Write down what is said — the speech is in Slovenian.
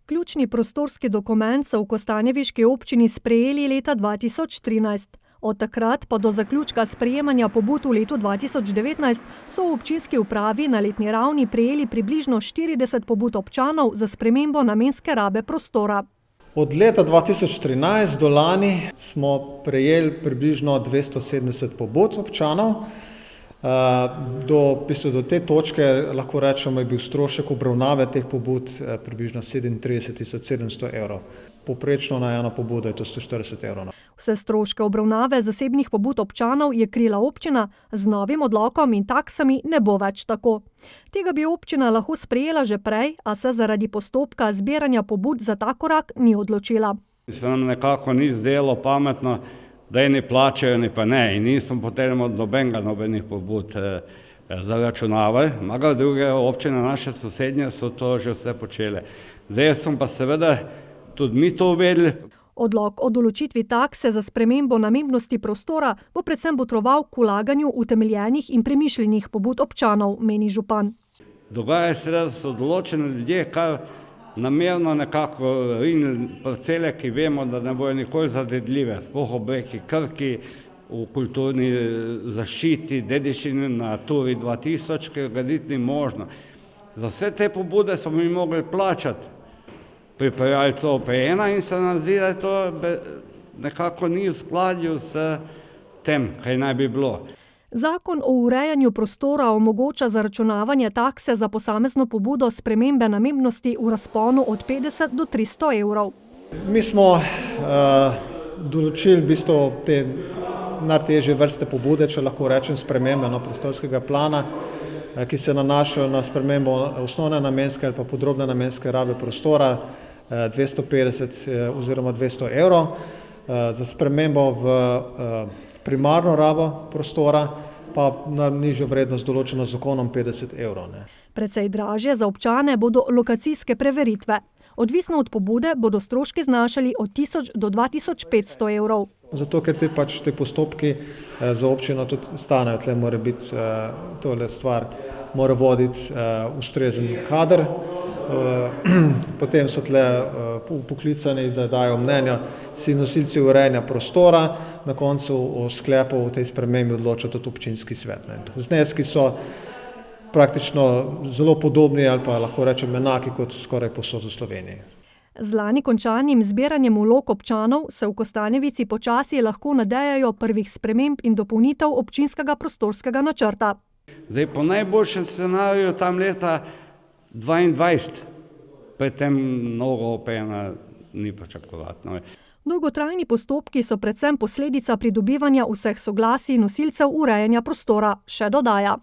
Ključni prostorski dokument so v kostanjeviški občini sprejeli leta 2013. Od takrat pa do zaključka sprejemanja pobud v letu 2019 so v občinski upravi na letni ravni prejeli približno 40 pobud občanov za spremembo namenske rabe prostora. Od leta 2013 do lani smo prejeli približno 270 pobud občanov. Do te točke lahko rečemo, je bil strošek obravnave teh pobud približno 37.700 evrov. Poprečno na eno pobudo je to 140 evrov. Vse stroške obravnave zasebnih pobud občanov je krila občina, z novim odlokom in taksami ne bo več tako. Tega bi občina lahko sprejela že prej, a se zaradi postopka zbiranja pobud za ta korak ni odločila. Se nam nekako ni zdelo pametno, da eni plačajo, eni pa ne. In nismo potem od nobenih pobud zaračunavali. Maga druge občine, naše sosednje, so to že vse počele. Zdaj smo pa seveda tudi mi to uvedli. Odlok o določitvi takse za spremembo namembnosti prostora bo predvsem botroval k vlaganju utemeljenih in premišljenih pobud občanov, meni župan. Dogaja se, da so določeni ljudje kar namerno nekako rinili parcele, ki vemo, da ne bojo nikoli zadedljive, sploh ob reki Krki, v kulturni zaščiti, dediščini Naturi 2000, ker graditi ni možno. Za vse te pobude smo mi mogli plačati pripravljalcev OPN in se nam zdi, da to nekako ni v skladju s tem, kaj naj bi bilo. Zakon o urejanju prostora omogoča zaračunavanje takse za posamezno pobudo spremembe namembnosti v razponu od 50 do 300 evrov. Mi smo določili v bistvu te najtežje vrste pobude, če lahko rečem, spremembe prostorskega plana, ki se nanašajo na spremembo osnovne namenske ali pa podrobne namenske rabe prostora, 250 oziroma 200 evrov, za spremembo v primarno rabo prostora pa na nižjo vrednost določeno z zakonom 50 evrov. Precej dražje za občane bodo lokacijske preveritve. Odvisno od pobude bodo stroški znašali od 1000 do 2500 evrov. Zato, ker te postopki za občino tudi stanejo. Tle mora biti tole stvar, mora voditi ustrezen kader, potem so tle poklicani, da dajo mnenja, si nosilci urejanja prostora, na koncu o sklepu v tej spremembi odloča tudi občinski svet. Zneski so praktično zelo podobni ali pa lahko rečem enaki kot skoraj povsod v Sloveniji. Z lani končanim zbiranjem vlog občanov se v Kostanjevici počasi lahko nadejajo prvih sprememb in dopolnitev občinskega prostorskega načrta. Zdaj po najboljšem scenariju tam leta 2022, predtem mnogo OPN-a ni pričakovati. Dolgotrajni postopki so predvsem posledica pridobivanja vseh soglasij nosilcev urejanja prostora, še dodaja.